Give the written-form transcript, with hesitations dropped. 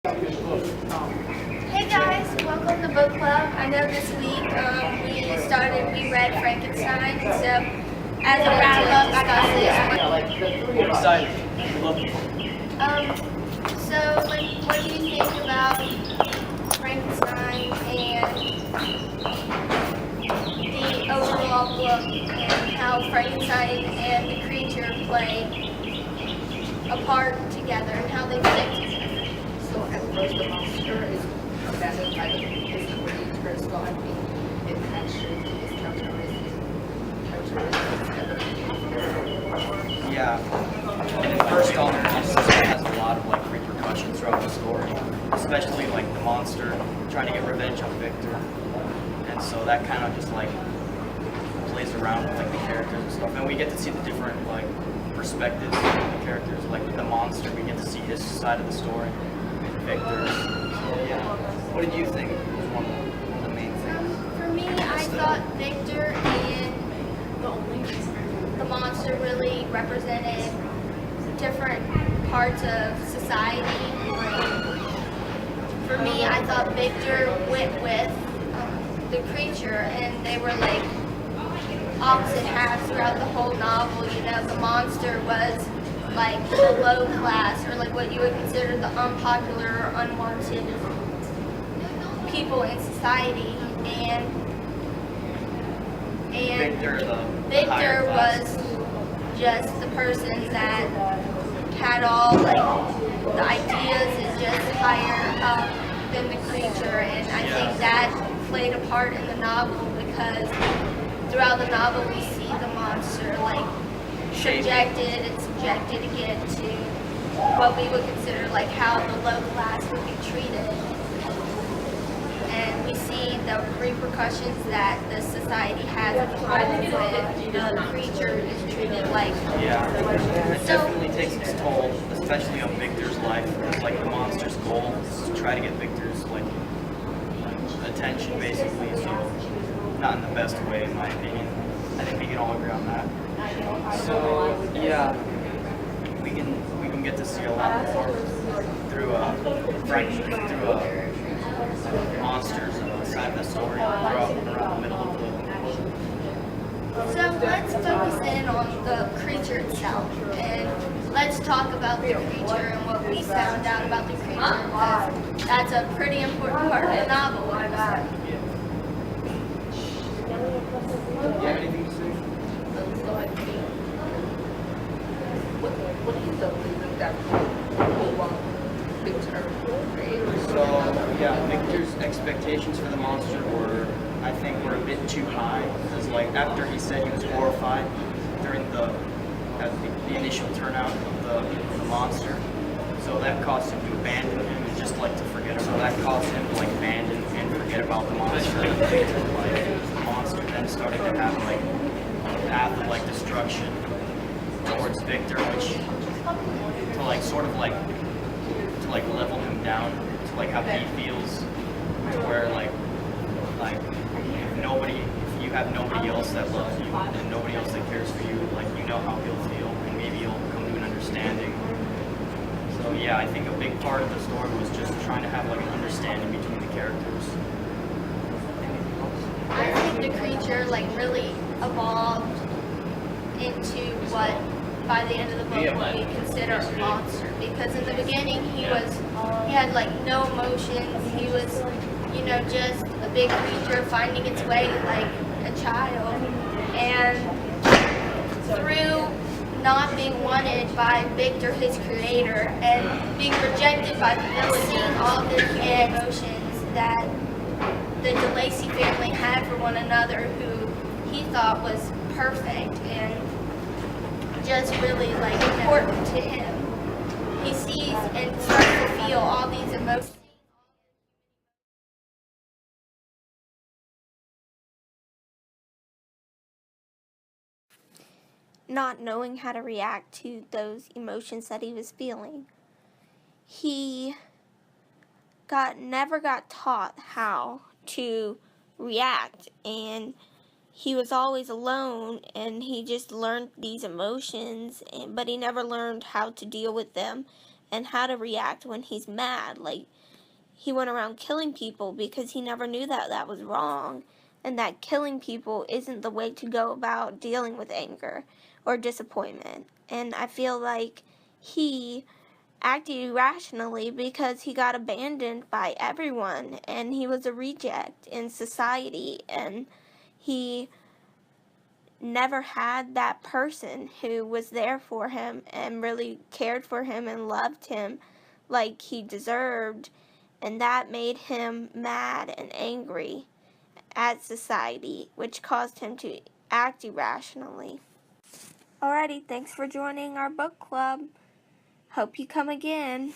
Hey guys, welcome to book club. I know this week we read Frankenstein, so as a wrap up, I'm excited. Love it. what do you think about Frankenstein and the overall book and how Frankenstein and the creature play a part together and how they fit together? So at first the monster is abandoned by the creature, so I think it actually is characteristics Yeah. And first off, it also has a lot of like repercussions throughout the story, especially like the monster trying to get revenge on Victor, and so that kind of just like plays around with like the characters and stuff, and we get to see the different like perspectives of the characters. Like with the monster, we get to see his side of the story, and Victor's. So yeah. What did you think was one of the main things? For me, I thought Victor and the monster really represented different parts of society. For me, I thought Victor went with the creature, and they were like opposite halves throughout the whole novel. You know, the monster was like the low class, or like what you would consider the unpopular or unwanted people in society, and Victor was just the person that had all like the ideas and just higher up than the creature, and I think that played a part in the novel because throughout the novel we see the monster like subjected and subjected again to what we would consider like how the low class would be treated. And we see the repercussions that the society has at home when the creature is treated like. Yeah, it definitely takes its toll, especially on Victor's life. It's like the monster's goal is to try to get Victor's like attention, basically. So, not in the best way, in my opinion. I think we can all agree on that. So, yeah, we can get to see a lot more through monsters side of the story around the middle of the book. So let's focus in on the creature itself, and let's talk about the creature and what we found out about the creature, because that's a pretty important part of the novel. Do you have anything to say? So I think, what do you think that Victor created? So yeah, Victor's expectations for the monster were a bit too high, because like after he said he was horrified during at the initial turnout of the monster, so that caused him to abandon him and just like to forget about. So that caused him to like abandon and forget about the monster. And the monster then started to have like a path of like destruction towards Victor, which to like sort of like to like level him down to like how he feels, to where like if you have nobody else that loves you and nobody else that cares for you, like you know how he'll feel, and maybe you'll come to an understanding. So yeah, I think a big part of the story was just trying to have like an understanding between the characters. I think the creature like really evolved into what by the end of the book we consider a monster, because in the beginning he had like no emotions. He was, you know, just a big creature finding its way like a child, and through not being wanted by Victor, his creator, and being rejected by the village, seeing all the emotions that the DeLacy family had for one another, who he thought was perfect and just really like important to him. He sees and starts to feel all these emotions. Not knowing how to react to those emotions that he was feeling. He never got taught how to react, and he was always alone, and he just learned these emotions, but he never learned how to deal with them and how to react when he's mad. Like, he went around killing people because he never knew that that was wrong, and that killing people isn't the way to go about dealing with anger or disappointment. And I feel like he acted irrationally because he got abandoned by everyone, and he was a reject in society, and he never had that person who was there for him and really cared for him and loved him like he deserved, and that made him mad and angry at society, which caused him to act irrationally. Alrighty, thanks for joining our book club. Hope you come again.